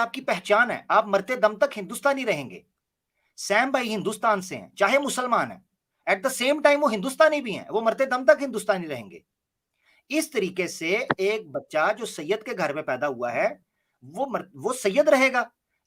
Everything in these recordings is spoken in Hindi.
आपकी पहचान है, आप मरते दम तक हिंदुस्तानी रहेंगे। सैम भाई हिंदुस्तान से हैं, चाहे मुसलमान है, एट द सेम टाइम वो हिंदुस्तानी भी हैं, वो मरते दम तक हिंदुस्तानी रहेंगे। इस तरीके से एक बच्चा जो सैयद के घर में पैदा हुआ है वो सैयद रहेगा,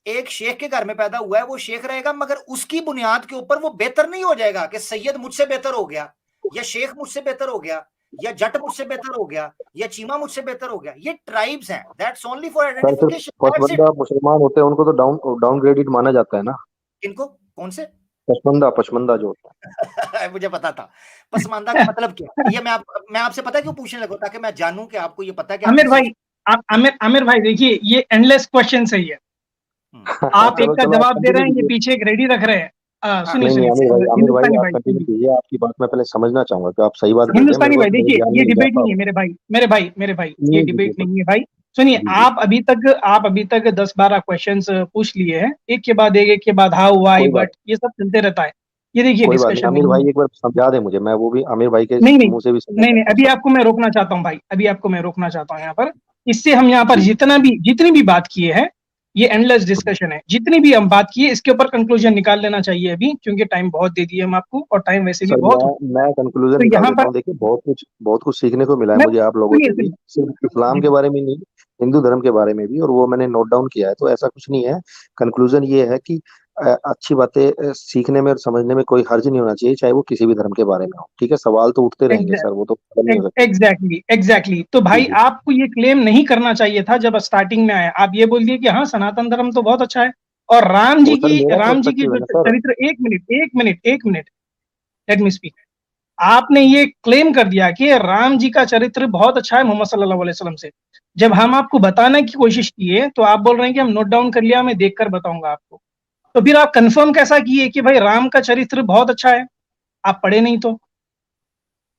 एक शेख के घर में पैदा हुआ है वो शेख रहेगा, मगर उसकी बुनियाद के ऊपर वो बेहतर नहीं हो जाएगा कि सैयद मुझसे बेहतर हो गया, या शेख मुझसे बेहतर हो गया, या जट मुझसे बेहतर हो गया, या चीमा मुझसे बेहतर हो गया। ये ट्राइब्स हैं, दैट्स ओनली फॉर सर फिर आइडेंटिफिकेशन, दैट्स इट। पसमंदा मुसलमान होते हैं, उनको तो डाउनग्रेडेड माना जाता है ना। इनको कौन से? पसमंदा पसमंदा जो होता मुझे पता था। पसमानदा का मतलब क्या? ये मैं आपसे पता है क्यों पूछने लगा, ताकि मैं जानूं कि आपको ये पता है कि आप आमिर किस चीज। भाई, आप आमिर भाई देखिए, ये एंडलेस क्वेश्चन सही है। है। आप एक चलो का चलो, आप जवाब दे कंटिन्यू रहे हैं, ये कीजिए। पीछे एक रेडी रख रहे हैं। हाँ, सुनिए नहीं नहीं, सुनिए, आमिर भाई हिंदुस्तानी आप भाई कंटिन्यू सुनिए, कीजिए, आपकी बात मैं पहले समझना चाहूंगा कि आप सही बात कर रहे हैं, मेरे हिंदुस्तानी को भाई मेरे देखिए, ज्ञान ये में डिबेट इजाफा नहीं है हो। मेरे भाई, ये जी जी डिबेट जी नहीं है भाई। सुनिए, जी जी। आप अभी तक 10-12 क्वेश्चंस पूछ लिए हैं, एक के बाद हाउ वाई कोई बात बट ये सब चलते रहता है। ये देखिए कोई बात नहीं, डिस्कशन आमिर नहीं है। भाई एक बार समझा दे मुझे, मैं वो भी आमिर भाई के नहीं नहीं, मुंह से भी सुनना नहीं नहीं, चाहता हूँ अभी सब। आपको मैं रोकना चाहता हूँ भाई, अभी आपको मैं रोकना चाहता हूँ यहाँ पर। इससे हम यहाँ पर जी। जितनी भी बात किए हैं, ये एंडलेस डिस्कशन है। जितनी भी हम बात किए, इसके ऊपर कंक्लूजन निकाल लेना चाहिए अभी, क्योंकि टाइम बहुत दे दिए हम आपको, और टाइम वैसे भी सर बहुत हो। मैं कंक्लूजन तो निकाल यहाँ देता पर हूँ। देखिए, बहुत कुछ सीखने को मिला है मैं, मुझे आप लोगों सुनिए से भी, सुनिए, सिर्फ इस्लाम जी के बारे में नहीं, हिंदू धर्म के बारे में भी, और वो मैंने नोट डाउन किया है। तो ऐसा कुछ नहीं है। कंक्लूजन ये है कि अच्छी बातें सीखने में और समझने में कोई हर्ज नहीं होना चाहिए, चाहे वो किसी भी धर्म के बारे में हो। ठीक है, सवाल तो उठते रहेंगे सर, वो तो खत्म नहीं हो सकते। एग्जैक्टली। तो जी भाई जी। आपको ये क्लेम नहीं करना चाहिए था जब स्टार्टिंग में आया। आप ये बोल दिए कि हाँ सनातन धर्म तो बहुत अच्छा है, और वो सर मेरा राम जी की पर्सपेक्टिव है जो ना सर। चरित्र, एक मिनट, लेट मी स्पीक। आपने ये क्लेम कर दिया कि राम जी का चरित्र बहुत अच्छा है मोहम्मद सल्लल्लाहु अलैहि वसल्लम से। जब हम आपको बताने की कोशिश किए, तो आप बोल रहे हैं कि हम नोट डाउन कर लिया, मैं देखकर बताऊंगा आपको। तो फिर आप कंफर्म कैसा किए कि भाई राम का चरित्र बहुत अच्छा है? आप पढ़े नहीं तो,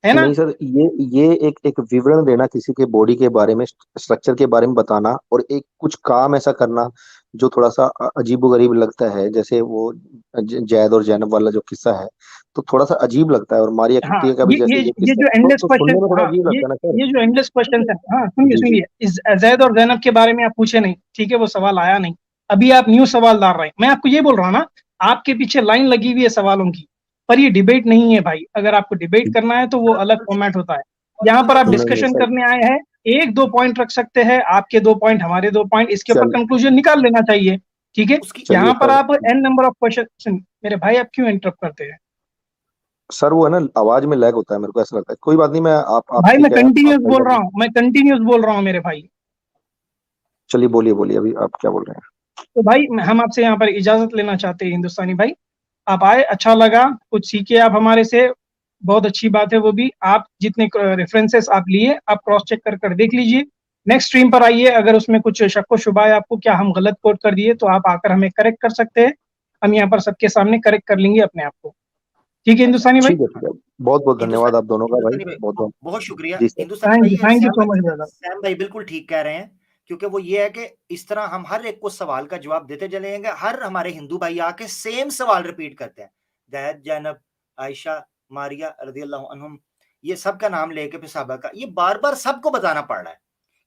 है ना? नहीं सर, ये एक एक विवरण देना, किसी के बॉडी के बारे में, स्ट्रक्चर के बारे में बताना, और एक कुछ काम ऐसा करना जो थोड़ा सा अजीबोगरीब लगता है, जैसे वो जैद और जैनब वाला जो किस्सा है, तो थोड़ा सा अजीब लगता है। और मारिया हाँ, किप्टिया का भी जैसे ये ये किस्सा जो है, एंडलेस तो क्वेश्चन, सुनने में थोड़ा हाँ, अजीब लगता है ना सर। ये जो एंडलेस क्वेश्चन है, हाँ सुनिए जी जी। सुनिए, इस जैद और जैनब के बारे में आप पूछे नहीं, ठीक है, वो सवाल आया नहीं। अभी आप न्यू सवाल डाल रहे हैं। मैं आपको ये बोल रहा हूँ ना, आपके पीछे लाइन लगी हुई है सवालों की, पर ये डिबेट नहीं है भाई। अगर आपको डिबेट करना है तो वो अलग फॉर्मेट होता है। यहाँ पर आप नहीं नहीं डिस्कशन सर, करने आए हैं, एक दो पॉइंट रख सकते हैं, आपके 2 पॉइंट, हमारे 2 पॉइंट, इसके ऊपर चल कंक्लूजन निकाल लेना चाहिए। ठीक है, उसकी चलिए यहाँ पर सर। आप एन नंबर ऑफ क्वेश्चन, मेरे भाई आप क्यों इंटरप्ट करते हैं? सर वो है ना, आवाज में लैग होता है, मेरे को ऐसा लगता है। कोई बात नहीं, मैं आप भाई मैं ठीक है, आप कंटिन्यूस सही बोल बात रहा है। हूँ, मैं कंटिन्यूस बोल रहा हूँ मेरे भाई। चलिए बोलिए बोलिए, अभी आप क्या बोल रहे तो भाई हम आपसे यहाँ पर इजाजत लेना चाहते हैं हिंदुस्तानी भाई। आप आए, अच्छा लगा, कुछ सीखे आप हमारे से, बहुत अच्छी बात है। वो भी आप जितने रेफरेंसेस आप लिए, आप क्रॉस चेक कर देख लीजिए। नेक्स्ट स्ट्रीम पर आइए, अगर उसमें कुछ शक व शुबा है आपको, क्या हम गलत कोट कर दिए, तो आप आकर हमें करेक्ट कर सकते हैं। हम यहाँ पर सबके सामने करेक्ट कर लेंगे अपने आप को। ठीक है हिंदुस्तानी भाई? हैं? ठीक है, बहुत बहुत धन्यवाद आप दोनों का भाई, हिंदुस्तानी भाई बहुत बहुत। बहुत शुक्रिया। जी सर। हिंदुस्तानी भाई ये thank you so much brother. Sam भाई बिल्कुल ठीक कह रहे हैं, क्योंकि वो ये है कि इस तरह हम हर एक को सवाल का जवाब देते चलेंगे। हर हमारे हिंदू भाई आके सेम सवाल रिपीट करते हैं, दैत जैनब, आयशा, मारिया रदी अल्लाह अन्हुम, ये सब का नाम लेके फिर साहबा का, ये बार बार सबको बताना पड़ रहा है,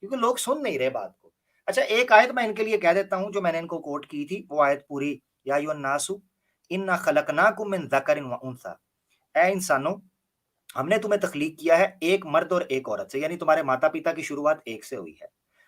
क्योंकि लोग सुन नहीं रहे बात को। अच्छा, एक आयत मैं इनके लिए कह देता हूं जो मैंने इनको कोट की थी, वो आयत पूरी, या अय्युहन नासु इन्ना खलकनाकुम मिन ज़करिन व उनसा, ए इंसानों, हमने तुम्हें तख्लीक किया है एक मर्द और एक औरत से, यानी तुम्हारे माता पिता की शुरुआत एक से हुई है।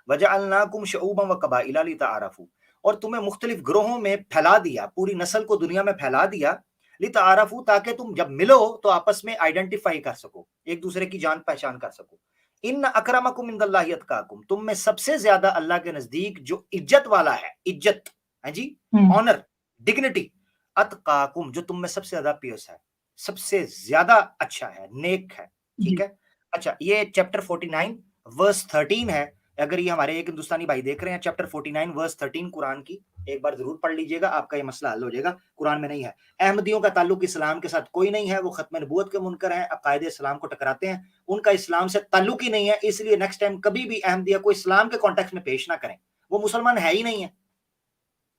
वजअलनाकुम शुऊबन व कबाइला लिताअरफू, और तुम्हें मुख्तलिफ ग्रोहों में फैला दिया, पूरी नस्ल को दुनिया में फैला दिया, लिताअरफू, ताकि तुम जब मिलो तो आपस में आइडेंटिफाई कर सको, एक दूसरे की जान पहचान कर सको। इन अकरमकुम इंदल्लाहि अतकाकुम, तुम में सबसे ज्यादा अल्लाह के नजदीक जो इज्जत वाला है, इज्जत है जी, ऑनर, डिग्निटी, अतकाकुम, जो तुम में सबसे ज्यादा पियस है, सबसे ज्यादा अच्छा है, नेक है। ठीक जी है। अच्छा, ये चैप्टर 49 वर्स 13 है। अगर ये हमारे एक हिंदुस्तानी भाई देख रहे हैं, चैप्टर 49 वर्स 13 कुरान की, एक बार जरूर पढ़ लीजिएगा, आपका ये मसला हल हो जाएगा। कुरान में नहीं है। अहमदियों का ताल्लुक इस्लाम के साथ कोई नहीं है, वो खत्म नबूवत के मुनकर हैं, अकायदे इस्लाम को टकराते हैं, उनका इस्लाम से ताल्लुक ही नहीं है। इसलिए नेक्स्ट टाइम कभी भी अहमदिया को इस्लाम के कॉन्टेक्स्ट में पेश ना करें, वो मुसलमान है ही नहीं है।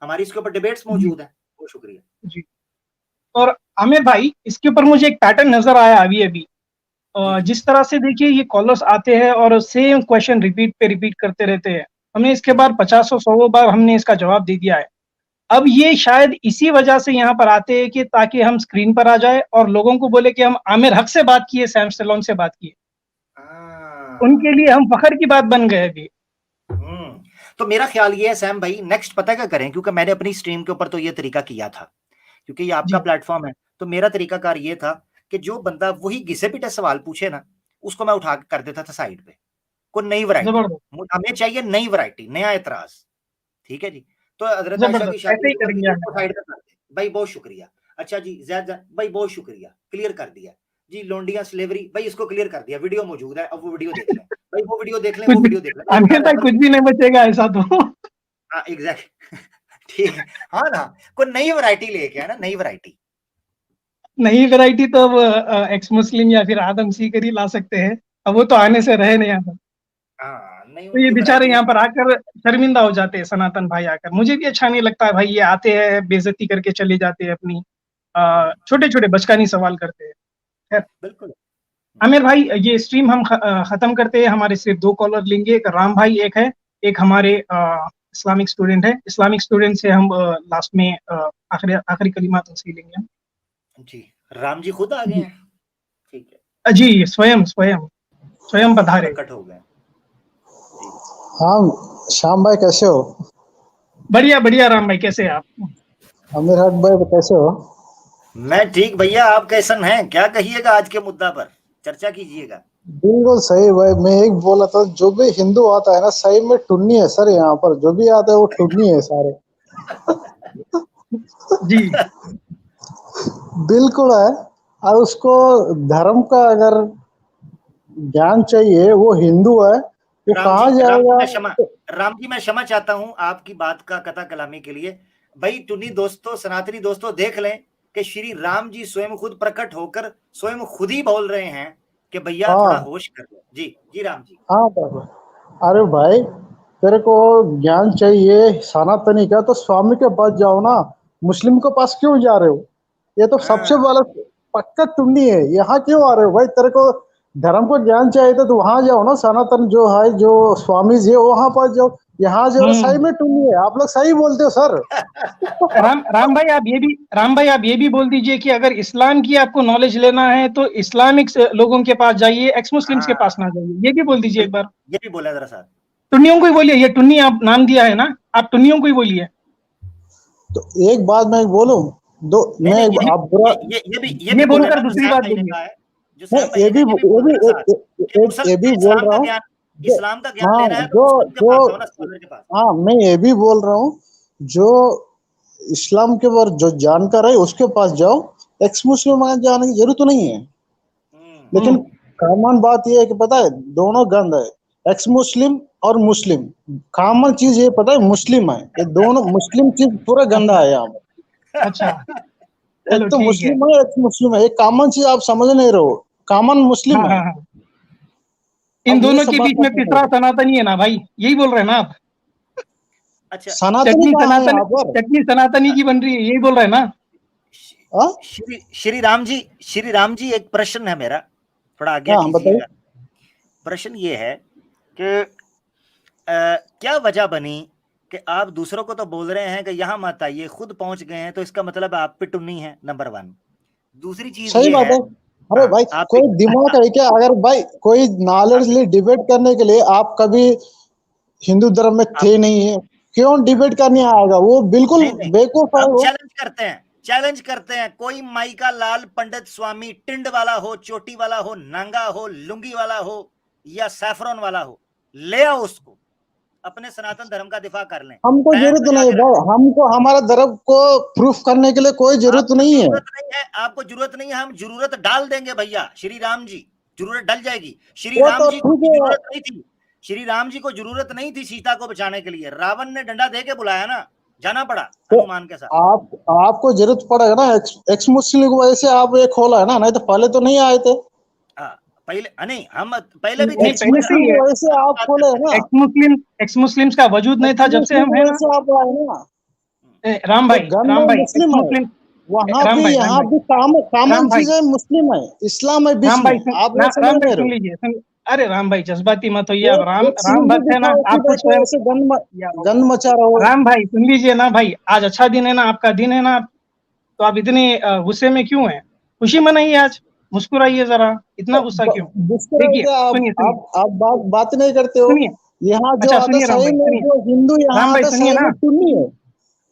हमारी इसके ऊपर डिबेट्स जी मौजूद है। बहुत शुक्रिया जी। और आमिर भाई, इसके ऊपर मुझे एक पैटर्न नजर आया अभी अभी। जी। जिस तरह से देखिए, ये कॉलर्स आते हैं और सेम क्वेश्चन रिपीट पे रिपीट करते रहते हैं, हमने इसके बाद 50-100 बार हमने इसका जवाब दे दिया है। अब ये शायद इसी वजह से यहाँ पर आते हैं कि ताकि हम स्क्रीन पर आ जाए और लोगों को बोले कि हम आमिर हक से बात किए, सैम स्टैलोन से बात किए। उनके लिए हम फखर की बात बन गए अभी। तो मेरा ख्याल ये है सैम भाई, नेक्स्ट पता क्या करें, क्योंकि मैंने अपनी स्ट्रीम के ऊपर तो ये तरीका किया था, क्योंकि ये आपका प्लेटफॉर्म है, तो मेरा तरीकाकार ये था कि जो बंदा वही घिसे पिटे सवाल पूछे ना, उसको मैं उठा कर देता था साइड पे, कोई नई वैरायटी, हमें चाहिए नई वैरायटी, नया एतराज, ठीक है जी। तो हजरत आयशा की शादी साइड पे कर दे, भाई बहुत शुक्रिया, अच्छा जी ज़ैद भाई बहुत शुक्रिया, क्लियर कर दिया जी। लोंडिया स्लेवरी, भाई इसको क्लियर कर दिया, वीडियो मौजूद है, अब वो वीडियो देख लें भाई, वो वीडियो देख लें, वो वीडियो देख लें, कुछ भी नहीं बचेगा ऐसा तो। हाँ एग्जैक्ट, ठीक है, हाँ ना, कोई नई वैरायटी लेके आना, नई वैरायटी। नई वैरायटी तो अब एक्स मुस्लिम या फिर आदम सीकर ही ला सकते हैं, अब वो तो आने से रहे नहीं यहाँ पर। तो ये बेचारे यहाँ पर आकर शर्मिंदा हो जाते हैं, सनातन भाई आकर। मुझे भी अच्छा नहीं लगता है भाई, ये आते हैं बेइज्जती करके चले जाते हैं, अपनी छोटे छोटे बचकानी सवाल करते हैं। खैर बिल्कुल आमिर भाई, ये स्ट्रीम हम खत्म करते हैं, हमारे सिर्फ 2 कॉलर लेंगे, एक राम भाई एक है, एक हमारे इस्लामिक स्टूडेंट है। इस्लामिक स्टूडेंट से हम लास्ट में आखिरी कलिमात उनसे लेंगे हम जी। राम जी खुद आ गए हैं, ठीक है जी, स्वयं पधारे, प्रकट हो गए। हाँ श्याम भाई कैसे हो? बढ़िया बढ़िया। राम भाई कैसे हैं आप? आमिर हक भाई कैसे हो? मैं ठीक भैया, आप कैसन हैं? क्या कहिएगा आज के मुद्दा पर चर्चा कीजिएगा। बिल्कुल सही भाई, मैं एक बोला था, जो भी हिंदू आता है ना सही में टुन्नी है सर, यहाँ पर जो भी आता है वो टुन्नी है सारे। जी बिल्कुल है। और उसको धर्म का अगर ज्ञान चाहिए, वो हिंदू है, वो कहाँ जाएगा? राम जी मैं क्षमा चाहता हूँ आपकी बात का कथा कलामी के लिए। भाई टुन्नी दोस्तों, सनातनी दोस्तों, देख लें कि श्री राम जी स्वयं खुद प्रकट होकर स्वयं खुद ही बोल रहे हैं कि भैया थोड़ा होश कर लो। जी जी राम जी। हाँ अरे भाई तेरे को ज्ञान चाहिए सनातनी का, तो स्वामी के पास जाओ ना, मुस्लिम के पास क्यों जा रहे हो? ये तो सबसे बड़ा पक्का टुन्नी है, यहाँ क्यों आ रहे हो भाई? तेरे को धर्म को ज्ञान चाहिए तो वहां जाओ ना, सनातन जो है, जो स्वामी जी है वहां पास जाओ। यहाँ जो सही में टुन्नी है, आप लोग सही बोलते हो सर। राम भाई आप ये भी बोल दीजिए कि अगर इस्लाम की आपको नॉलेज लेना है तो इस्लामिक लोगों के पास जाइए, एक्स मुस्लिम्स के पास ना जाइए, ये भी बोल दीजिए एक बार। ये भी बोला जरा साहब, टुन्नियों को ही बोलिए, ये टुन्नी आप नाम दिया है ना, आप टुन्नियों को ही बोलिए। तो एक बात मैं बोलूं, आप बुरा ये बोलकर दूसरी बात बोलिए। ये भी बोल रहा हूँ, इस्लाम का ज्ञान लेना है तो हाँ मैं ये भी बोल रहा हूँ, जो इस्लाम के बारे जो जानकार है उसके पास जाओ, एक्स मुस्लिम जाने की जरूरत नहीं है। लेकिन कॉमन बात ये है कि पता है दोनों गंद है, एक्स मुस्लिम और मुस्लिम। कॉमन चीज ये पता है मुस्लिम है, ये दोनों मुस्लिम चीज पूरा गंदा है यहाँ पर। अच्छा एक तो मुस्लिम है, एक मुस्लिम है, एक कॉमन चीज आप समझ नहीं रहे हो, कॉमन मुस्लिम है। इन दोनों के बीच में तीसरा सनातनी है ना भाई, यही बोल रहे हैं ना आप? अच्छा चटनी सनातनी की बन रही है, यही बोल रहे हैं ना? श्री राम जी एक प्रश्न है मेरा, थोड़ा आगे कीजिएगा। प्रश्न ये है कि क्या वजह बनी कि आप दूसरों को तो बोल रहे हैं कि यहाँ मत आइए, खुद पहुंच गए हैं, तो इसका मतलब आप पे टुन्नी है, नंबर 1। दूसरी चीज सही बात है। अरे भाई कोई दिमाग है क्या? अगर भाई कोई नॉलेजली डिबेट करने के लिए, आप कभी हिंदू धर्म में थे नहीं है, क्यों डिबेट करने आएगा? वो बिल्कुल बेवकूफ है। चैलेंज करते हैं, कोई माई का लाल पंडित स्वामी टिंड वाला हो, चोटी वाला हो, नंगा हो, लुंगी वाला हो या सैफरन वाला हो, ले आओ उसको, अपने सनातन धर्म का दिफा कर लें। हमको जरूरत नहीं है, हमको हमारा धर्म को प्रूफ करने के लिए कोई जरूरत नहीं है। आपको जरूरत नहीं है, हम जरूरत डाल देंगे भैया। श्री राम जी जरूरत डल जाएगी। श्री राम जी को जरूरत नहीं थी, श्री राम जी को जरूरत नहीं थी सीता को बचाने के लिए, रावण ने डंडा दे के बुलाया ना, जाना पड़ा हनुमान के साथ। आपको जरूरत पड़ेगा ना, एक्स मुस्लिम को वजह से आप ये खोला है ना, नहीं तो पहले तो नहीं आए थे। पहले नहीं, हम पहले भी वैसे आप खोले ना। एक्स मुस्लिम्स का वजूद नहीं था जब से हम हैं ना। आप आए ना राम भाई मुस्लिम है, वहाँ भी यहाँ भी कॉमन चीज है, मुस्लिम है, इस्लाम है बीच में। आप अरे राम भाई जज्बाती मत होइए, अब राम एक राम सीन भी भक्त है ना, दिखाओ कि आपको देखो स्वयं ऐसे गंद मचा रहा हो। राम भाई सुन लीजिए ना भाई, आज अच्छा दिन है ना, आपका दिन है ना, तो आप इतने गुस्से में क्यों हैं? खुशी मनाइए आज, मुस्कुराइए जरा, इतना गुस्सा क्यों? देखिए मुस्कुराएंगे आप सुनिए सुनिए आप बात नहीं करते हो। सुनिए, यहाँ जो अच्छा आता सुनिए राम सही भाई में, सुनिए, जो हिंदू यहाँ राम भाई आता सुनिए सही ना, में सुन्नी है।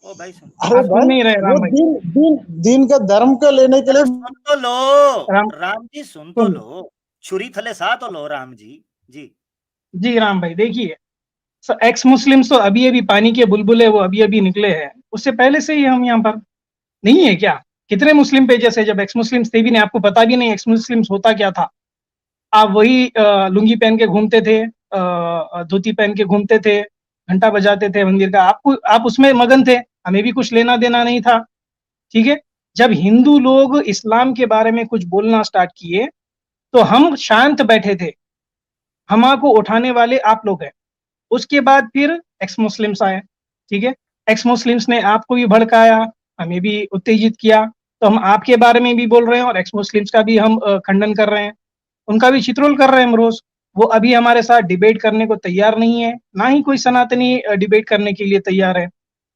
ओ भाई सुन, अरे आप सुन भाई नहीं रहे वो राम भाई। दिन का धर्म का लेने के लिए। सुन तो लो राम राम जी, सुन तो सुन लो, छुरी थले सा तो लो राम जी। जी जी राम भाई देखिए, एक्स मुस्लिम्स तो अभी अभी पानी के बुलबुले वो अभी अभी निकले हैं, उससे पहले से ही हम यहाँ पर नहीं है क्या? कितने मुस्लिम पेजेस है, जब एक्स मुस्लिम्स थे भी नहीं, आपको पता भी नहीं एक्स मुस्लिम्स होता क्या था। आप वही लुंगी पहन के घूमते थे, धोती पहन के घूमते थे, घंटा बजाते थे मंदिर का, आप उसमें मगन थे, हमें भी कुछ लेना देना नहीं था। ठीक है, जब हिंदू लोग इस्लाम के बारे में कुछ बोलना स्टार्ट किए तो हम शांत बैठे थे, हमारे उठाने वाले आप लोग हैं। उसके बाद फिर एक्स मुस्लिम्स आए। ठीक है, एक्स मुस्लिम्स ने आपको भी भड़काया, हमें भी उत्तेजित किया, तो हम आपके बारे में भी बोल रहे हैं और एक्स मुस्लिम्स का भी हम खंडन कर रहे हैं, उनका भी चित्रोल कर रहे हैं हम रोज। वो अभी हमारे साथ डिबेट करने को तैयार नहीं है, ना ही कोई सनातनी डिबेट करने के लिए तैयार है।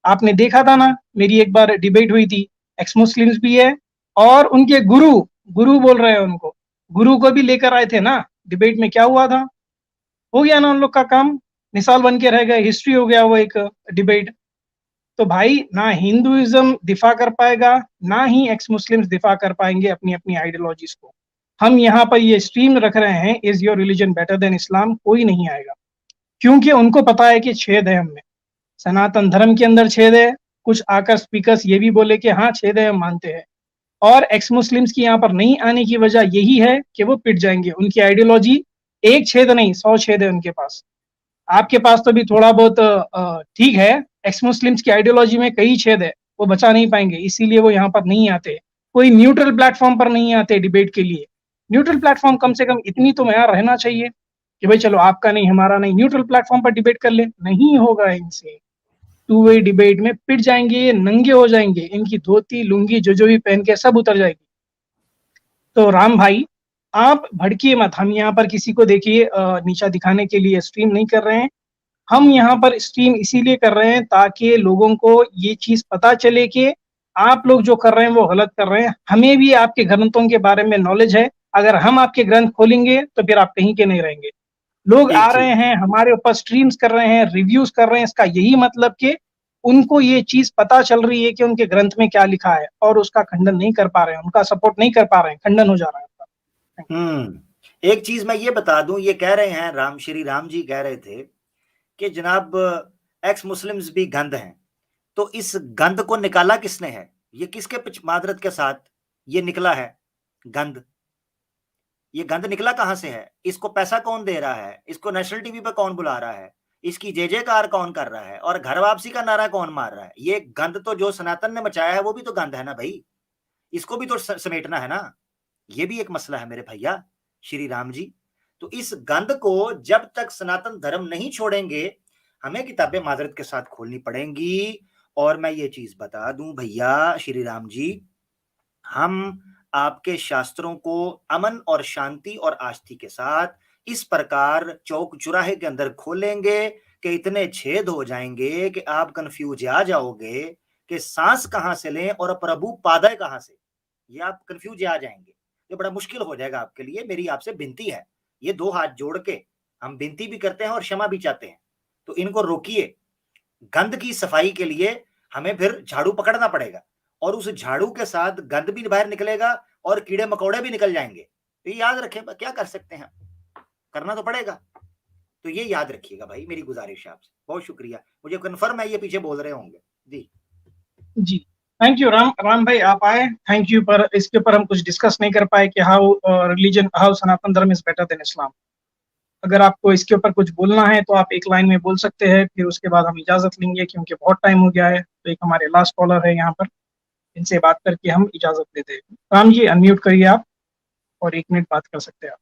आपने देखा था ना, मेरी एक बार डिबेट हुई थी, एक्स मुस्लिम्स भी है और उनके गुरु, गुरु बोल रहे हैं उनको, गुरु को भी लेकर आए थे ना डिबेट में, क्या हुआ था? हो गया ना उन लोग का काम, मिसाल बन के रह गए, हिस्ट्री हो गया वो एक डिबेट। तो भाई ना हिंदुइज्म दिफा कर पाएगा, ना ही एक्स मुस्लिम्स दिफा कर पाएंगे अपनी अपनी आइडियोलॉजीज को। हम यहाँ पर ये स्ट्रीम रख रहे हैं, is your religion better than Islam, कोई नहीं आएगा, क्योंकि उनको पता है कि छेद है हमें, सनातन धर्म के अंदर छेद है। कुछ आकर स्पीकर्स ये भी बोले कि हाँ छेद है, हम मानते हैं। और एक्स मुस्लिम्स की यहाँ पर नहीं आने की वजह यही है कि वो पिट जाएंगे, उनकी आइडियोलॉजी एक छेद नहीं 100 छेद है उनके पास। आपके पास तो भी थोड़ा बहुत ठीक है, एक्स मुस्लिम्स की आइडियोलॉजी में कई छेद है, वो बचा नहीं पाएंगे, इसीलिए वो यहाँ पर नहीं आते, कोई न्यूट्रल प्लेटफॉर्म पर नहीं आते डिबेट के लिए। न्यूट्रल प्लेटफॉर्म कम से कम इतनी तो यहाँ रहना चाहिए कि भाई चलो आपका नहीं हमारा नहीं, न्यूट्रल प्लेटफॉर्म पर डिबेट कर ले, नहीं होगा इनसे। टू वे डिबेट में पिट जाएंगे, ये नंगे हो जाएंगे, इनकी धोती लुंगी जो भी पहन के सब उतर जाएगी। तो राम भाई आप भड़किए मत, हम यहाँ पर किसी को देखिए नीचा दिखाने के लिए स्ट्रीम नहीं कर रहे हैं, हम यहाँ पर स्ट्रीम इसीलिए कर रहे हैं ताकि लोगों को ये चीज पता चले कि आप लोग जो कर रहे हैं वो गलत कर रहे हैं। हमें भी आपके ग्रंथों के बारे में नॉलेज है, अगर हम आपके ग्रंथ खोलेंगे तो फिर आप कहीं के नहीं रहेंगे। लोग आ ठीक रहे ठीक। हैं हमारे ऊपर स्ट्रीम्स कर रहे हैं, रिव्यूज कर रहे हैं, इसका यही मतलब कि उनको ये चीज पता चल रही है कि उनके ग्रंथ में क्या लिखा है और उसका खंडन नहीं कर पा रहे हैं, उनका सपोर्ट नहीं कर पा रहे हैं, खंडन हो जा रहा है उनका। एक चीज मैं ये बता दूं, ये कह रहे हैं राम, श्री राम जी कह रहे थे कि जनाब एक्स मुस्लिम्स भी गंद हैं, तो इस गंद को निकाला किसने है? ये किसके मादरत के साथ ये निकला है गंद? ये गंद निकला कहां से है? इसको पैसा कौन दे रहा है? इसको नेशनल टीवी पे कौन बुला रहा है? इसकी जय जयकार कौन कर रहा है? और घर वापसी का नारा कौन मार रहा है? ये गंद तो जो सनातन ने मचाया है वो भी तो गंद है ना भाई, इसको भी तो समेटना है ना। ये भी एक मसला है मेरे भैया श्री राम जी। तो इस गंद को जब तक सनातन धर्म नहीं छोड़ेंगे, हमें किताबें माजरत के साथ खोलनी पड़ेंगी। और मैं ये चीज बता दूं भैया श्री राम जी, हम आपके शास्त्रों को अमन और शांति और आस्था के साथ इस प्रकार चौक चौराहे के अंदर खोलेंगे कि इतने छेद हो जाएंगे कि आप कंफ्यूज आ जाओगे कि सांस कहां से लें और प्रभु पादय कहां से, ये आप कंफ्यूज आ जाएंगे। ये बड़ा मुश्किल हो जाएगा आपके लिए। मेरी आपसे विनती है, ये दो हाथ जोड़ के हम विनती भी करते हैं और क्षमा भी चाहते हैं, तो इनको रोकिए। गंद की सफाई के लिए हमें फिर झाड़ू पकड़ना पड़ेगा और उस झाड़ू के साथ गंद भी बाहर निकलेगा और कीड़े मकोड़े भी निकल जाएंगे। तो ये याद रखें, क्या कर सकते हैं, करना तो पड़ेगा। तो ये याद रखिएगा भाई, मेरी गुजारिश है आपसे। बहुत शुक्रिया, मुझे कन्फर्म है ये पीछे बोल रहे होंगे जी। जी थैंक यू राम भाई, आप आए, थैंक यू। पर इसके ऊपर हम कुछ डिस्कस नहीं कर पाए कि हाउ रिलीजन, हाउ सनातन धर्म इज बेटर देन इस्लाम। अगर आपको इसके ऊपर कुछ बोलना है तो आप एक लाइन में बोल सकते हैं, फिर उसके बाद हम इजाजत लेंगे क्योंकि बहुत टाइम हो गया है। तो एक हमारे लास्ट कॉलर है यहाँ पर, इनसे बात करके हम इजाजत लेते हैं। राम जी अनम्यूट करिए आप और 1 मिनट बात कर सकते हैं आप।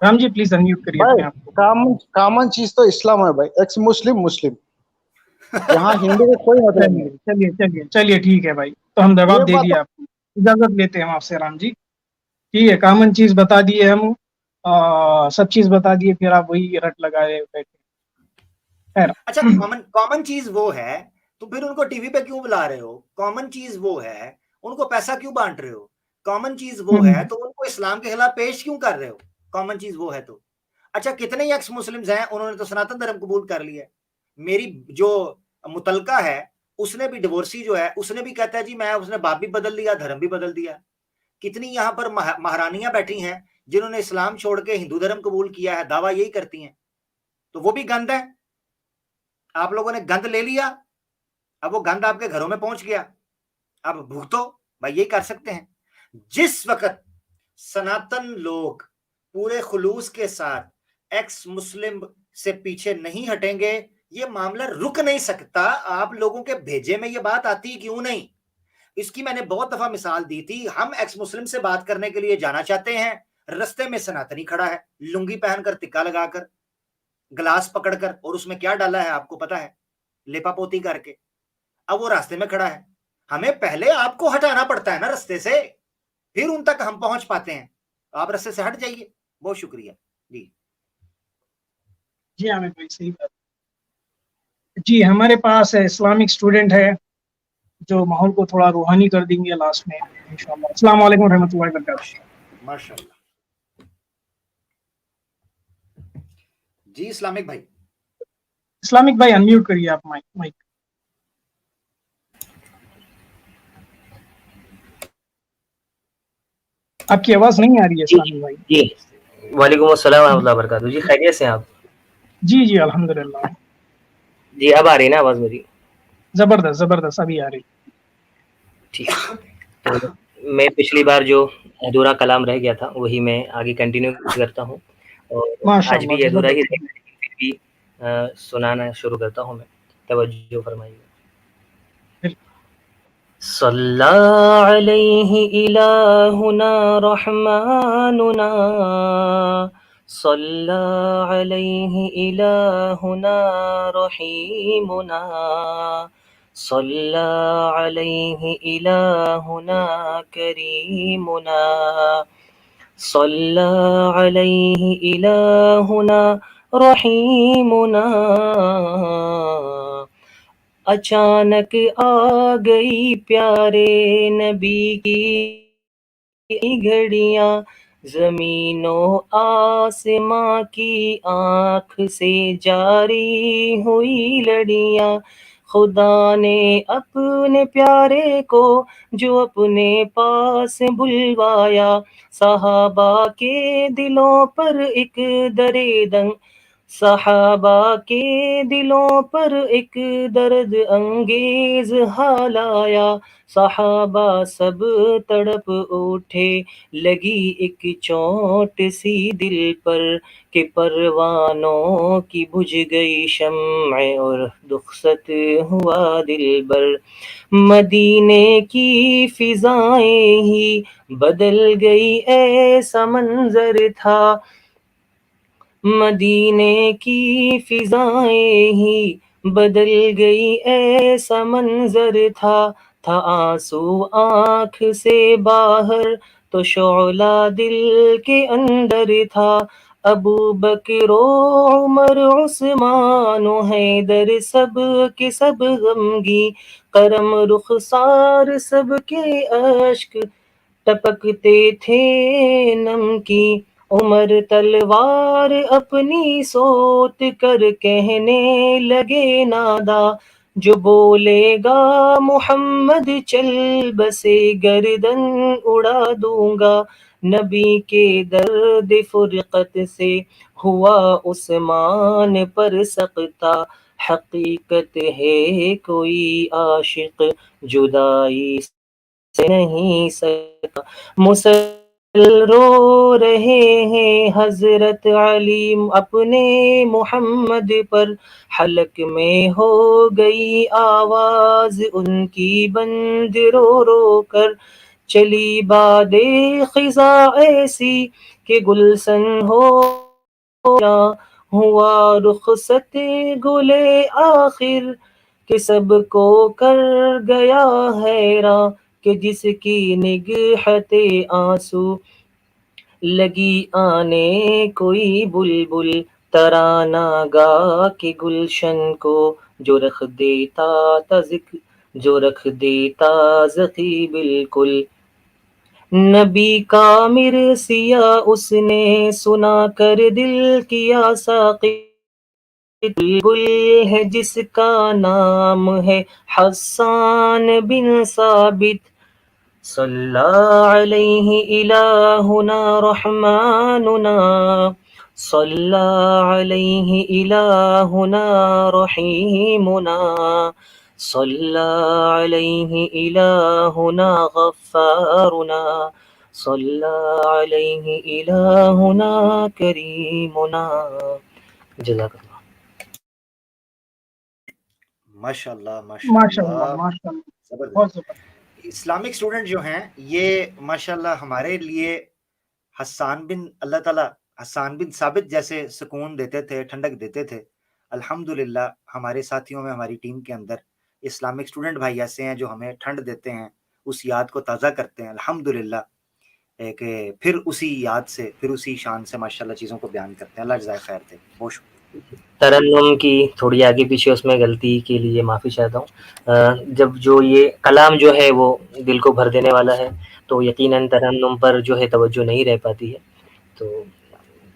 राम जी प्लीज अनम्यूट करिए अपने भाई आप को। कॉमन चीज तो इस्लाम है भाई, एक्स मुस्लिम मुस्लिम, यहाँ हिंदू को कोई मतलब नहीं। चलिए चलिए चलिए चलिए ठीक है भाई, तो हम ये जवाब दे बात दिया आपको, इजाजत लेते हैं हम आपसे राम जी। ठीक है, कॉमन चीज बता दिए हम, सब चीज बता दिए, फिर आप वही रट लगाए बैठे। खैर, अच्छा, कॉमन कॉमन चीज वो है, तो फिर उनको टीवी पे क्यों बुला रहे हो? कॉमन चीज वो है, उनको पैसा क्यों बांट रहे हो? कॉमन चीज वो है, तो उनको इस्लाम के खिलाफ पेश क्यों कर रहे हो? कॉमन चीज वो है तो। अच्छा, कितने ही एक्स मुस्लिम्स हैं, उन्होंने तो सनातन धर्म कबूल कर लिया। मेरी जो मुतलका है, उसने भी, डिवोर्सी जो है, उसने भी कहता है जी मैं, उसने बाप भी बदल लिया, धर्म भी बदल दिया। कितनी यहाँ पर महारानियां बैठी हैं जिन्होंने इस्लाम छोड़ के हिंदू धर्म कबूल किया है, दावा यही करती हैं। तो वो भी गंद है। आप लोगों ने गंद ले लिया, अब वो गंद आपके घरों में पहुंच गया, अब भुगतो। भाई यही कर सकते हैं। जिस वक्त सनातन लोग पूरे खुलूस के साथ एक्स मुस्लिम से पीछे नहीं हटेंगे, ये मामला रुक नहीं सकता। आप लोगों के भेजे में ये बात आती क्यों नहीं? इसकी मैंने बहुत दफा मिसाल दी थी। हम एक्स मुस्लिम से बात करने के लिए जाना चाहते हैं, रस्ते में सनातनी खड़ा है, लुंगी पहनकर, टिक्का लगाकर, गिलास पकड़कर, और उसमें क्या डाला है आपको पता है, लेपापोती करके। अब वो रास्ते में खड़ा है, हमें पहले आपको हटाना पड़ता है ना रास्ते से, फिर उन तक हम पहुंच पाते हैं। आप रास्ते से हट जाइए। बहुत शुक्रिया जी। जी आमिर भाई, सही बात। जी, हमारे पास इस्लामिक स्टूडेंट है जो माहौल को थोड़ा रूहानी कर देंगे लास्ट में इंशाल्लाह। अस्सलाम वालेकुम रहमतुल्लाहि व बरकातहू। माशाल्लाह जी। इस्लामिक भाई, इस्लामिक भाई अनम्यूट करिए आप माइक। आपकी आवाज नहीं आ रही है इस्लामिक भाई। जी, वालेकुम अस्सलाम रहमतुल्लाहि व बरकातहू। जी खैरियत से आप? जी जी अल्हम्दुलिल्लाह। जी, अब आ रही है ना आवाज मेरी? जबरदस्त जबरदस्त, अभी आ रही। ठीक। तो मैं पिछली बार जो अधूरा कलाम रह गया था वही मैं आगे कंटिन्यू करता हूँ, और आज भी अधूरा ही रहेगा, लेकिन फिर भी सुनाना शुरू करता हूँ मैं। तवज्जो फरमाइए। सल्ला अलैहि इलाहुना रहमानुना, सल्ला अलैहि इलाहुना रहीमुना, सल्ला अलैहि इलाहुना करीमुना, सल्ला अलैहि इलाहुना रहीमुना। अचानक आ गई प्यारे नबी की घड़ियां, जमीनो आसमां की आंख से जारी हुई लड़ियां। खुदा ने अपने प्यारे को जो अपने पास बुलवाया, सहाबा के दिलों पर एक दरेदंग, सहाबा के दिलों पर एक दर्द अंगेज हाल आया। सहाबा सब तड़प उठे, लगी एक चोट सी दिल पर, कि परवानों की बुझ गई शम्अ और दुखसत हुआ दिलबर। मदीने की फिजाएं ही बदल गई, ऐसा मंजर था। मदीने की फिजाएं ही बदल गई, ऐसा मंजर था आंसू आँख से बाहर, तो शोला दिल के अंदर था। अबू बकर उमर उस्मान हैदर सब के सब गमगी, करम रुखसार सब के अश्क टपकते थे नमकी। उमर तलवार अपनी सोत कर कहने लगे नादा, जो बोलेगा मोहम्मद चल बसे गर्दन उड़ा दूंगा। नबी के दर्द फुरकत से हुआ उस्मान पर सख्ता, हकीकत है कोई आशिक जुदाई से नहीं सका। मुसल रो रहे हैं हजरत अली अपने मोहम्मद पर, हलक में हो गई आवाज उनकी बंद रो रो कर। चली बादे खिजा ऐसी के गुलशन हो हुआ रुखसत गुले आखिर, कि सबको कर गया हैरान, कि जिसकी निगहते आंसू लगी आने कोई बुलबुल तराना गा के गुलशन को, जो रख देता ज़की बिल्कुल। नबी का मिरसिया उसने सुना कर दिल किया साक़ी, बुलबुल है जिसका नाम है हस्सान बिन साबित। सल्ला अलैहि इलाहुना रहमानुना, सल्ला अलैहि इलाहुना रहीमुना, सल्ला अलैहि इलाहुना गफ्फारुना, सल्ला अलैहि इलाहुना करीमुना। जज़ाकल्लाह। माशाल्लाह माशाल्लाह, माशाल्लाह, माशाल्लाह, जबरदस्त। बहुत ज़बरदस्त। इस्लामिक स्टूडेंट जो हैं ये माशाल्लाह हमारे लिए हस्सान बिन साबित जैसे सुकून देते थे, ठंडक देते थे। अल्हम्दुलिल्लाह हमारे साथियों में, हमारी टीम के अंदर इस्लामिक स्टूडेंट भाई ऐसे हैं जो हमें ठंड देते हैं, उस याद को ताज़ा करते हैं। अल्हम्दुलिल्लाह कि फिर उसी याद से, फिर उसी शान से माशाल्लाह चीज़ों को बयान करते हैं। अल्लाह जज़ाए खैर दे। बहुत शुक्रिया। तरन्नुम की थोड़ी आगे पीछे उसमें गलती के लिए माफ़ी चाहता हूँ। जब जो ये कलाम जो है वो दिल को भर देने वाला है, तो यकीनन तरन्नुम पर जो है तवज्जो नहीं रह पाती है। तो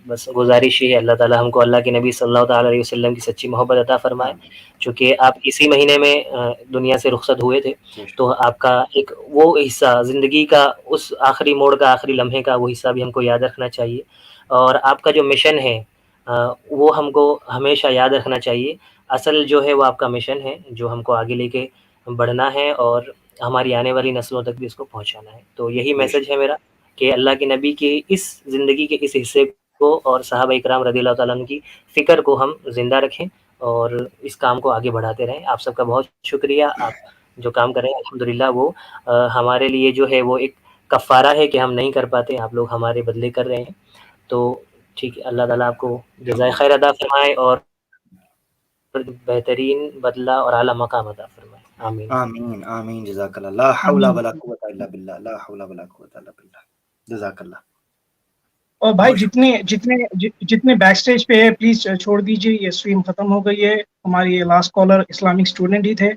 बस गुज़ारिश ये है, अल्लाह ताला हमको अल्लाह के नबी सल्लल्लाहु ताला अलैहि वसल्लम की सच्ची मोहब्बत अता फ़रमाए। चूँकि आप इसी महीने में दुनिया से रुख़सत हुए थे, तो आपका एक वो हिस्सा ज़िंदगी का, उस आखिरी मोड़ का, आखिरी लम्हे का वो हिस्सा भी हमको याद रखना चाहिए। और आपका जो मिशन है वो हमको हमेशा याद रखना चाहिए। असल जो है वो आपका मिशन है, जो हमको आगे लेके बढ़ना है और हमारी आने वाली नस्लों तक भी इसको पहुँचाना है। तो यही मैसेज है मेरा कि अल्लाह के नबी के इस ज़िंदगी के इस हिस्से को और सहाबा-ए-किराम रज़ियल्लाहु ताला अन्हुम की फ़िक्र को हम ज़िंदा रखें और इस काम को आगे बढ़ाते रहें। आप सबका बहुत शुक्रिया। आप जो काम कर रहे हैं अल्हम्दुलिल्लाह वो हमारे लिए जो है वो एक कफ़ारा है कि हम नहीं कर पाते, आप लोग हमारे बदले कर रहे हैं। तो ठीक है, अल्लाह ताला आपको जज़ाए खैर अता फ़रमाए और बेहतरीन बदला और आला मकाम अता फ़रमाए। आमीन। आमीन, आमीन, जज़ाकल्लाह। ला हौला वला कुव्वता इल्ला बिल्लाह, ला हौला वला कुव्वता इल्ला बिल्लाह। जज़ाकल्लाह। और भाई जितने बैक स्टेज पे है प्लीज छोड़ दीजिए, ये स्ट्रीम खत्म हो गई है। हमारी ये लास्ट कॉलर इस्लामिक स्टूडेंट ही थे।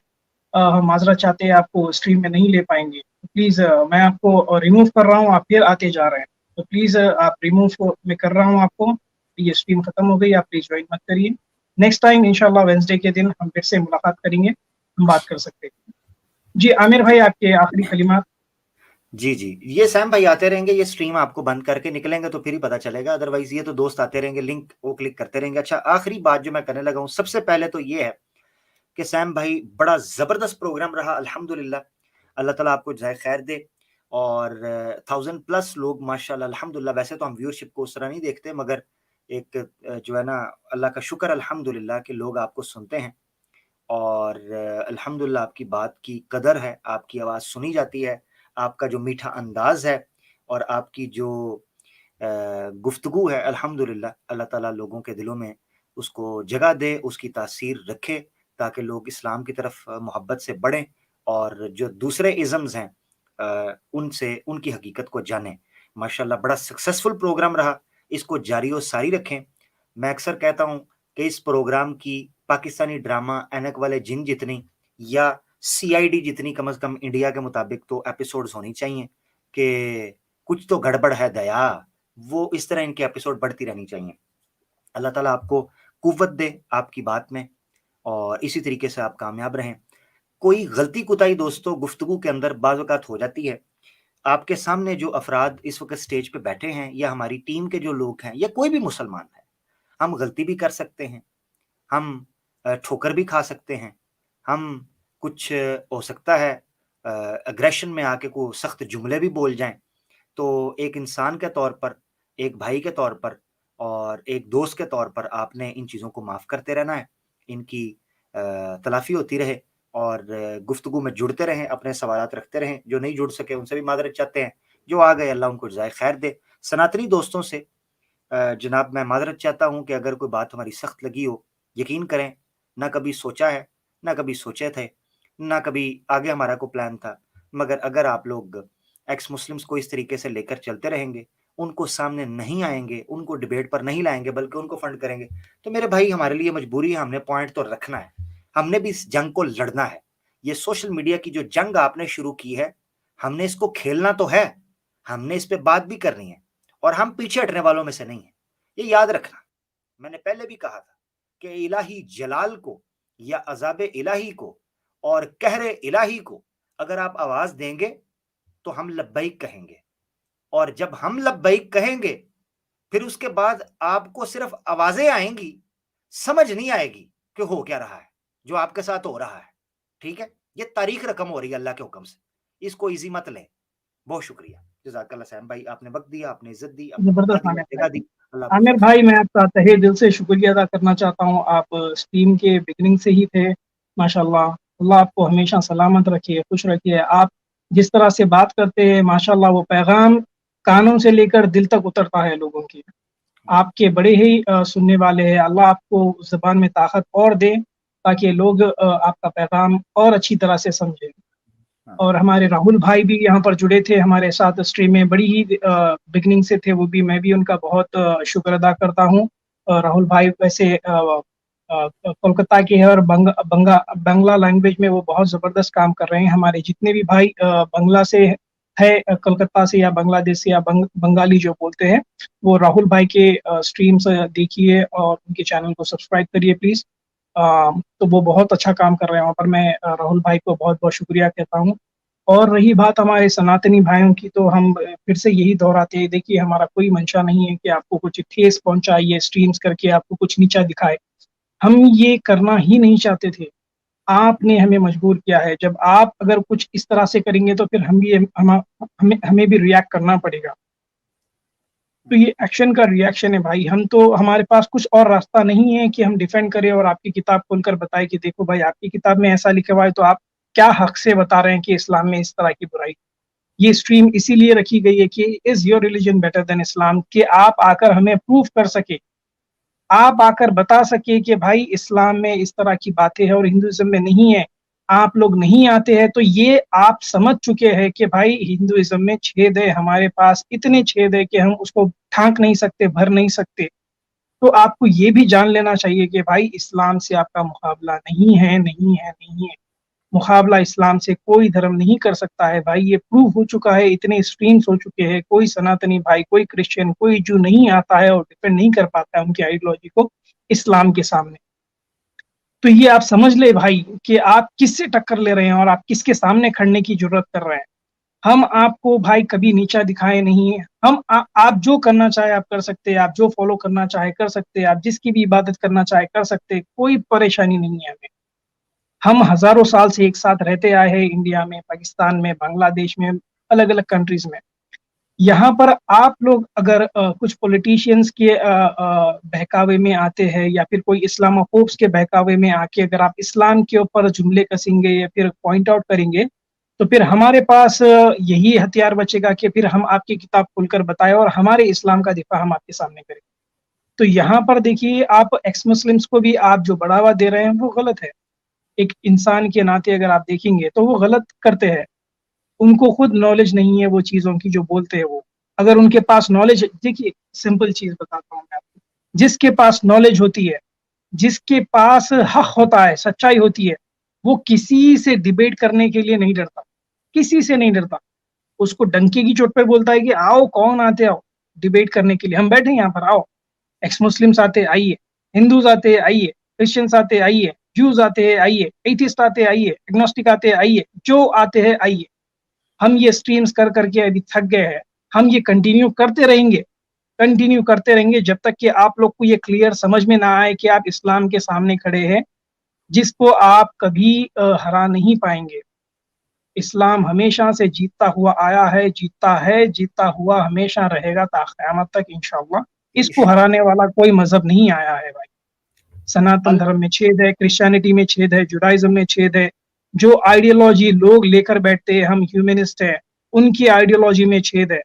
हम माजरत चाहते हैं, आपको स्ट्रीम में नहीं ले पाएंगे। तो प्लीज मैं आपको रिमूव कर रहा हूँ, आप फिर आते जा रहे हैं, तो प्लीज आप रिमूव मैं कर रहा हूँ आपको। ये स्ट्रीम खत्म हो गई, आप प्लीज ज्वाइन मत करिए। नेक्स्ट टाइम इंशाल्लाह वेडनेसडे के दिन हम फिर से मुलाकात करेंगे, हम बात कर सकते हैं। जी आमिर भाई, आपके आखिरी कलिमात। जी, जी। ये सैम भाई आते रहेंगे, ये स्ट्रीम आपको बंद करके निकलेंगे तो फिर ही पता चलेगा, अदरवाइज़ ये तो दोस्त आते रहेंगे, लिंक वो क्लिक करते रहेंगे। अच्छा, आखिरी बात जो मैं करने लगा हूँ, सबसे पहले तो ये है कि सैम भाई बड़ा ज़बरदस्त प्रोग्राम रहा अल्हम्दुलिल्लाह। अल्लाह ताला आपको जज़ाए खैर दे और 1000 प्लस लोग माशाल्लाह अल्हम्दुलिल्लाह। वैसे तो हम व्यूअरशिप को उस तरह नहीं देखते, मगर एक जो है ना, अल्लाह का शुक्र अल्हम्दुलिल्लाह कि लोग आपको सुनते हैं और अल्हम्दुलिल्लाह आपकी बात की कदर है, आपकी आवाज़ सुनी जाती है, आपका जो मीठा अंदाज़ है और आपकी जो गुफ्तगू है अल्हम्दुलिल्लाह, अल्लाह ताला लोगों के दिलों में उसको जगह दे, उसकी तासीर रखे, ताकि लोग इस्लाम की तरफ मोहब्बत से बढ़ें और जो दूसरे इज़म्स हैं उनसे उनकी हकीकत को जानें। माशाल्लाह बड़ा सक्सेसफुल प्रोग्राम रहा, इसको जारी व सारी रखें। मैं अक्सर कहता हूँ कि इस प्रोग्राम की पाकिस्तानी ड्रामा ऐनक वाले जिन जितनी या सीआईडी जितनी कम से कम इंडिया के मुताबिक तो एपिसोड्स होनी चाहिए कि कुछ तो गड़बड़ है दया, वो इस तरह इनके एपिसोड बढ़ती रहनी चाहिए। अल्लाह ताला आपको कुव्वत दे आपकी बात में और इसी तरीके से आप कामयाब रहें। कोई गलती कोताही दोस्तों गुफ्तगू के अंदर बाज़ औक़ात हो जाती है। आपके सामने जो अफ़राद इस वक़्त स्टेज पे बैठे हैं या हमारी टीम के जो लोग हैं या कोई भी मुसलमान है, हम गलती भी कर सकते हैं, हम ठोकर भी खा सकते हैं, हम कुछ हो सकता है एग्रेशन में आके को सख्त जुमले भी बोल जाएँ। तो एक इंसान के तौर पर, एक भाई के तौर पर और एक दोस्त के तौर पर आपने इन चीज़ों को माफ़ करते रहना है। इनकी तलाफ़ी होती रहे और गुफ्तगू में जुड़ते रहें, अपने सवालात रखते रहें। जो नहीं जुड़ सके उनसे भी माज़रत चाहते हैं, जो आ गए अल्लाह उनको जज़ाए खैर दे। सनातनी दोस्तों से जनाब मैं माज़रत चाहता हूँ कि अगर कोई बात हमारी सख्त लगी हो, यकीन करें ना कभी सोचा है, ना कभी सोचे थे, ना कभी आगे हमारा कोई प्लान था। मगर अगर आप लोग एक्स मुस्लिम्स को इस तरीके से लेकर चलते रहेंगे, उनको सामने नहीं आएंगे, उनको डिबेट पर नहीं लाएंगे, बल्कि उनको फंड करेंगे, तो मेरे भाई हमारे लिए मजबूरी है, हमने पॉइंट तो रखना है, हमने भी इस जंग को लड़ना है। ये सोशल मीडिया की जो जंग आपने शुरू की है, हमने इसको खेलना तो है, हमने इस पे बात भी करनी है, और हम पीछे हटने वालों में से नहीं है। ये याद रखना, मैंने पहले भी कहा था कि इलाही जलाल को या अजाब इलाही को और कहरे इलाही को अगर आप आवाज देंगे तो हम लब्बैक कहेंगे, और जब हम लब्बैक कहेंगे फिर उसके बाद आपको सिर्फ आवाजें आएंगी, समझ नहीं आएगी कि हो क्या रहा है, जो आपके साथ हो रहा है। ठीक है, ये तारीख रकम हो रही है अल्लाह के हुक्म से, इसको इजी मत लें। बहुत शुक्रिया, जज़ाकल्लाह सैम भाई, आपने वक्त दिया, आपने इज्जत दी, जबरदस्त आमिर जगह दी। आमिर भाई, मैं आपका तहे दिल से शुक्रिया अदा करना चाहता हूँ। आप स्ट्रीम के बिगनिंग से ही थे, माशाल्लाह। अल्लाह आपको हमेशा सलामत रखिए, खुश रखिए। आप जिस तरह से बात करते हैं माशाल्लाह, वो पैगाम कानों से लेकर दिल तक उतरता है लोगों की। आपके बड़े ही सुनने वाले हैं। अल्लाह आपको उस ज़बान में ताकत और दे ताकि लोग आपका पैगाम और अच्छी तरह से समझें। और हमारे राहुल भाई भी यहाँ पर जुड़े थे हमारे साथ स्ट्रीम में, बड़ी ही बिगनिंग से थे वो भी। मैं भी उनका बहुत शुक्र अदा करता हूँ। राहुल भाई वैसे कोलकाता के हैं और बंगला लैंग्वेज में वो बहुत ज़बरदस्त काम कर रहे हैं। हमारे जितने भी भाई बंगला से है, कोलकाता से या बांग्लादेश से या बंगाली जो बोलते हैं, वो राहुल भाई के स्ट्रीम्स देखिए और उनके चैनल को सब्सक्राइब करिए प्लीज़। तो वो बहुत अच्छा काम कर रहे हैं वहाँ पर। मैं राहुल भाई को बहुत बहुत शुक्रिया कहता हूँ। और रही बात हमारे सनातनी भाइयों की, तो हम फिर से यही दोहराते हैं, देखिए हमारा कोई मंशा नहीं है कि आपको कुछ ठेस पहुंचाए, स्ट्रीम्स करके आपको कुछ नीचा दिखाए। हम ये करना ही नहीं चाहते थे, आपने हमें मजबूर किया है। जब आप अगर कुछ इस तरह से करेंगे तो फिर हमें भी रिएक्ट करना पड़ेगा। तो ये एक्शन का रिएक्शन है भाई। हम तो, हमारे पास कुछ और रास्ता नहीं है कि हम डिफेंड करें और आपकी किताब खोलकर बताएं कि देखो भाई आपकी किताब में ऐसा लिखा हुआ है, तो आप क्या हक से बता रहे हैं कि इस्लाम में इस तरह की बुराई। ये स्ट्रीम इसीलिए रखी गई है कि is your religion better than Islam, कि आप आकर हमें प्रूफ कर सके, आप आकर बता सके कि भाई इस्लाम में इस तरह की बातें हैं और हिंदुइज्म में नहीं है। आप लोग नहीं आते हैं तो ये आप समझ चुके हैं कि भाई हिंदुइज्म में छेद है, हमारे पास इतने छेद है कि हम उसको ढांक नहीं सकते, भर नहीं सकते। तो आपको ये भी जान लेना चाहिए कि भाई इस्लाम से आपका मुकाबला नहीं है, नहीं है, नहीं है। मुकाबला इस्लाम से कोई धर्म नहीं कर सकता है भाई, ये प्रूव हो चुका है, इतने स्ट्रीम्स हो चुके हैं। कोई सनातनी भाई, कोई क्रिश्चियन, कोई जू नहीं आता है और डिफेंड नहीं कर पाता है उनकी आइडियोलॉजी को इस्लाम के सामने। तो ये आप समझ ले भाई कि आप किससे टक्कर ले रहे हैं और आप किसके सामने खड़ने की जरूरत कर रहे हैं। हम आपको भाई कभी नीचा दिखाए नहीं है। आप जो करना चाहे आप कर सकते हैं, आप जो फॉलो करना चाहे कर सकते हैं, आप जिसकी भी इबादत करना चाहे कर सकते हैं, कोई परेशानी नहीं है हमें। हम हजारों साल से एक साथ रहते आए हैं, इंडिया में, पाकिस्तान में, बांग्लादेश में, अलग अलग कंट्रीज में। यहाँ पर आप लोग अगर कुछ पॉलिटिशियंस के बहकावे में आते हैं या फिर कोई इस्लामोफोब्स के बहकावे में आके अगर आप इस्लाम के ऊपर जुमले कसेंगे या फिर पॉइंट आउट करेंगे, तो फिर हमारे पास यही हथियार बचेगा कि फिर हम आपकी किताब खोलकर बताएं और हमारे इस्लाम का दिफा हम आपके सामने करें। तो यहाँ पर देखिए, आप एक्स मुस्लिम्स को भी आप जो बढ़ावा दे रहे हैं वो गलत है। एक इंसान के नाते अगर आप देखेंगे तो वो गलत करते हैं, उनको खुद नॉलेज नहीं है वो चीज़ों की जो बोलते हैं वो। अगर उनके पास नॉलेज, देखिए सिंपल चीज़ बताता हूँ मैं आपको, जिसके पास नॉलेज होती है, जिसके पास हक होता है, सच्चाई होती है, वो किसी से डिबेट करने के लिए नहीं डरता, किसी से नहीं डरता। उसको डंके की चोट पे बोलता है कि आओ, कौन आते आओ डिबेट करने के लिए, हम बैठे यहाँ पर, आओ। एक्स मुस्लिम्स आते आइए, हिंदूज आते आइए, क्रिश्चियंस आते आइए, ज्यूज आते हैं आइए, एथिस्ट आते आइए, एग्नोस्टिक आते आइए, जो आते हैं आइए। हम ये स्ट्रीम्स कर करके अभी थक गए हैं, हम ये कंटिन्यू करते रहेंगे जब तक कि आप लोग को ये क्लियर समझ में ना आए कि आप इस्लाम के सामने खड़े हैं, जिसको आप कभी हरा नहीं पाएंगे। इस्लाम हमेशा से जीतता हुआ आया है, जीतता है, जीतता हुआ हमेशा रहेगा ता क़यामत तक इंशाअल्लाह। इसको हराने वाला कोई मजहब नहीं आया है भाई। सनातन धर्म में छेद है, क्रिश्चियनिटी में छेद है, जुडाइज्म में छेद है। जो आइडियोलॉजी लोग लेकर बैठते हैं, हम ह्यूमनिस्ट हैं, उनकी आइडियोलॉजी में छेद है,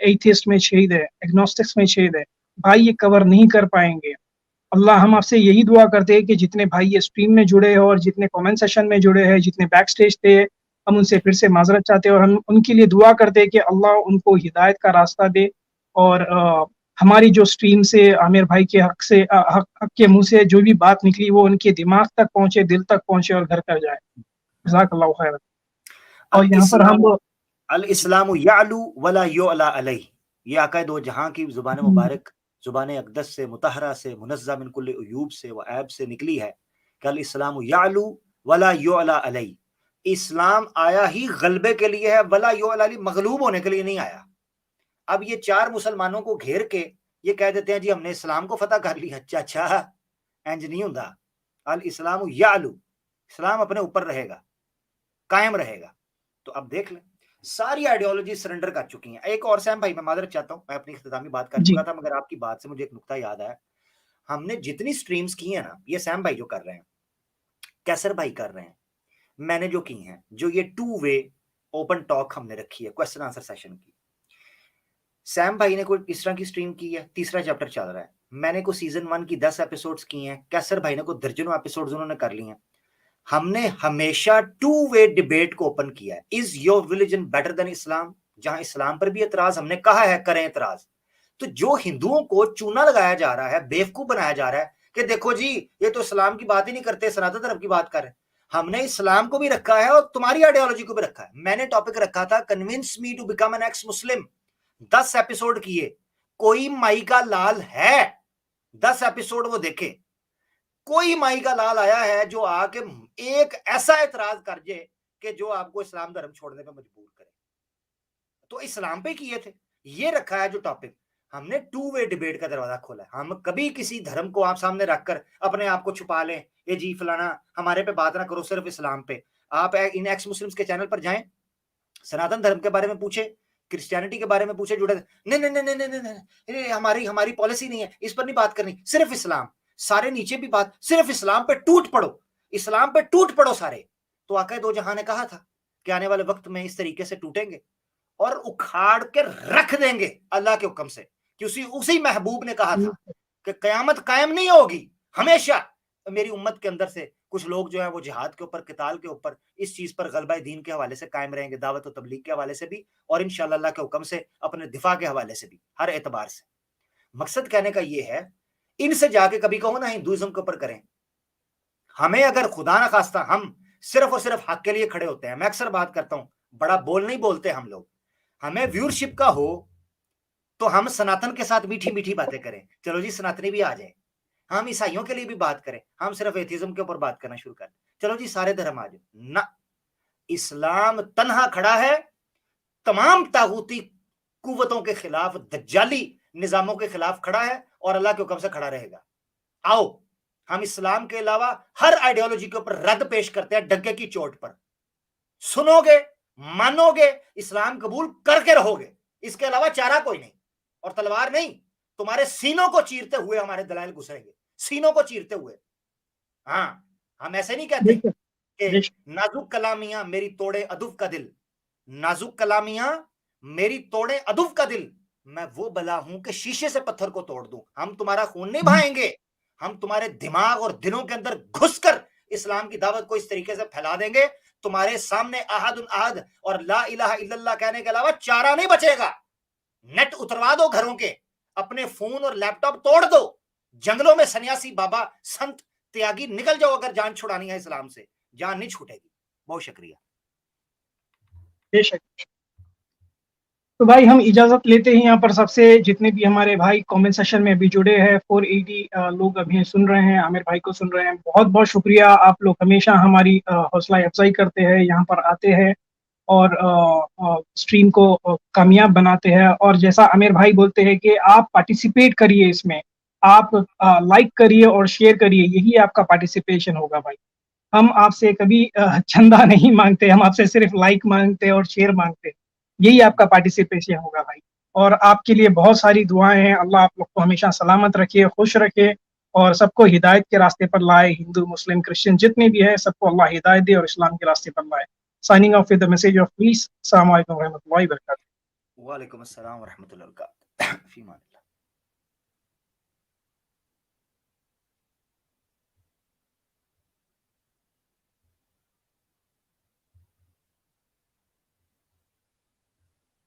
एथिस्ट में छेद है, एग्नोस्टिक्स में छेद है। भाई ये कवर नहीं कर पाएंगे। अल्लाह, हम आपसे यही दुआ करते हैं कि जितने भाई ये स्ट्रीम में जुड़े हैं और जितने कमेंट सेशन में जुड़े हैं, जितने बैक स्टेज थे, हम उनसे फिर से माजरत चाहते हैं और हम उनके लिए दुआ करते हैं कि अल्लाह उनको हिदायत का रास्ता दे और हमारी जो स्ट्रीम से आमिर भाई के हक से हक के मुंह से जो भी बात निकली वो उनके दिमाग तक पहुंचे, दिल तक पहुंचे और घर कर जाए। जज़ाकल्लाहु खैरन। और यहाँ पर हम अल इस्लामु यालू वला युअला अलैह, ये आका दो जहां की जुबान मुबारक, जुबान अक़दस से, मुतहरा से, मुनज़्ज़ा मिन कुल्लि उयूब से व ऐब से निकली है कि अल इस्लामु यालू वला युअला अलैह, इस्लाम आया ही गलबे के लिए है, वला युअला अलैह, मगलूब होने के लिए नहीं आया। अब ये चार मुसलमानों को घेर के ये कह देते हैं जी हमने इस्लाम को फतह कर लिया। अच्छा, इंज नहीं होता। अल इस्लामु यालू, इस्लाम अपने ऊपर रहेगा, कायम रहेगा। तो अब देख लें, सारी आइडियोलॉजी सरेंडर कर चुकी हैं। एक और सैम भाई, मैं माजरत चाहता हूं, मैं अपनी इख्तितामी बात कर चुका था, मगर आपकी बात से मुझे एक नुकता याद आया। हमने जितनी स्ट्रीम्स की है ना, ये सैम भाई जो कर रहे हैं, कैसर भाई कर रहे हैं, मैंने जो की हैं, जो ये 2 वे ओपन टॉक हमने रखी है, क्वेश्चन आंसर सेशन की, सैम भाई ने कोई इस तरह की स्ट्रीम की है, तीसरा चैप्टर चल रहा है। मैंने को सीजन 1 की 10 एपिसोड्स की हैं, कैसर भाई ने को दर्जनों एपिसोड्स उन्होंने कर लिए हैं। हमने हमेशा 2 वे डिबेट को ओपन किया है। Is your religion better than Islam, जहां इस्लाम पर भी एतराज हमने कहा है, करें एतराज। तो जो हिंदुओं को चूना लगाया जा रहा है, बेवकूफ बनाया जा रहा है कि देखो जी ये तो इस्लाम की बात ही नहीं करते, सनातन धर्म की बात कर रहे हैं, हमने इस्लाम को भी रखा है और तुम्हारी आइडियोलॉजी को भी रखा है। मैंने टॉपिक रखा था convince me to become an ex Muslim, 10 episode किए। कोई माई का लाल है, 10 एपिसोड वो देखे, कोई माई का लाल आया है जो आके एक ऐसा एतराज कर जे कि जो आपको इस्लाम धर्म छोड़ने पे मजबूर करे? तो इस्लाम पे किए थे, ये रखा है जो टॉपिक। हमने 2 वे डिबेट का दरवाजा खोला है। हम कभी किसी धर्म को आप सामने रखकर अपने आप को छुपा लें, ये जी फलाना हमारे पे बात ना करो, सिर्फ इस्लाम पे। आप इन एक्स मुस्लिम्स के चैनल पर जाएं, सनातन धर्म के बारे में पूछे, क्रिश्चियनिटी के बारे में पूछे, जुड़े नहीं नहीं नहीं नहीं नहीं नहीं, हमारी पॉलिसी नहीं है, इस पर नहीं बात करनी, सिर्फ इस्लाम। सारे नीचे भी बात, सिर्फ इस्लाम पे टूट पड़ो, इस्लाम पे टूट पड़ो सारे। तो आका दो जहां ने कहा था कि आने वाले वक्त में इस तरीके से टूटेंगे और उखाड़ के रख देंगे अल्लाह के हुक्म से, कि उसी महबूब ने कहा था कि कयामत कायम नहीं होगी हमेशा। मेरी उम्मत के अंदर से कुछ लोग जो है वो जिहाद के ऊपर, किताल के ऊपर, इस चीज पर गलबा दीन के हवाले से कायम रहेंगे, दावत और तबलीग के हवाले से भी, और इंशाअल्लाह अल्लाह के हुक्म से अपने दिफा के हवाले से भी, हर एतबार से। मकसद कहने का ये है, इनसे जाके कभी कहो ना हिंदुइज्म के ऊपर करें। हमें अगर खुदा ना खास्ता हम सिर्फ और सिर्फ हक के लिए खड़े होते हैं, मैं अक्सर बात करता हूं, बड़ा बोल नहीं बोलते हम लोग, हमें व्यूअरशिप का हो तो हम सनातन के साथ मीठी मीठी बातें करें, चलो जी सनातनी भी आ जाए। हम ईसाइयों के लिए भी बात करें, हम सिर्फ एथिज्म के ऊपर बात करना शुरू करें, चलो जी सारे धर्म आ जाए ना। इस्लाम तन्हा खड़ा है तमाम तागूती कुव्वतों के खिलाफ, दज्जाली निजामों के खिलाफ खड़ा है और अल्लाह के हुक्म से खड़ा रहेगा। आओ हम इस्लाम के अलावा हर आइडियोलॉजी के ऊपर रद्द पेश करते हैं डंके की चोट पर। सुनोगे, मानोगे, इस्लाम कबूल करके रहोगे, इसके अलावा चारा कोई नहीं। और तलवार नहीं, तुम्हारे सीनों को चीरते हुए हमारे दलाइल गुजरेंगे, सीनों को चीरते हुए। हाँ, हम ऐसे नहीं कहते कि नाजुक कलामियां मेरी तोड़े अदुफ का दिल, नाजुक कलामियां मेरी तोड़े अदुफ का दिल, मैं वो बला हूं कि शीशे से पत्थर को तोड़ दूं। हम तुम्हारा खून नहीं बहाएंगे, हम तुम्हारे दिमाग और दिलों के अंदर घुसकर इस्लाम की दावत को इस तरीके से फैला देंगे, तुम्हारे सामने अहद अहद और ला इलाहा इल्लल्लाह कहने के अलावा चारा नहीं बचेगा। नेट उतरवा दो घरों के, अपने फोन और लैपटॉप तोड़ दो, जंगलों में सन्यासी बाबा संत त्यागी निकल जाओ, अगर जान छुड़ानी है इस्लाम से, जान नहीं छूटेगी। बहुत शुक्रिया। बेशक। तो भाई हम इजाजत लेते हैं यहाँ पर सबसे, जितने भी हमारे भाई कमेंट सेशन में अभी जुड़े हैं, 480 लोग अभी सुन रहे हैं, आमिर भाई को सुन रहे हैं, बहुत बहुत शुक्रिया। आप लोग हमेशा हमारी हौसला अफजाई करते हैं, यहाँ पर आते हैं और स्ट्रीम को कामयाब बनाते हैं। और जैसा आमिर भाई बोलते हैं कि आप पार्टिसिपेट करिए इसमें, आप लाइक करिए और शेयर करिए, यही आपका पार्टिसिपेशन होगा भाई। हम आपसे कभी चंदा नहीं मांगते, हम आपसे सिर्फ लाइक मांगते हैं और शेयर मांगते हैं, यही आपका पार्टिसिपेशन होगा भाई। और आपके लिए बहुत सारी दुआएं हैं, अल्लाह आप लोग को हमेशा सलामत रखे, खुश रखे और सबको हिदायत के रास्ते पर लाए। हिंदू, मुस्लिम, क्रिश्चियन जितने भी है, सबको अल्लाह हिदायत दे और इस्लाम के रास्ते पर लाए। Signing off with the message of peace. Assalamu alaikum warahmatullahi wabarakatuh. Wa alaikum assalam warahmatullahi wabarakatuh.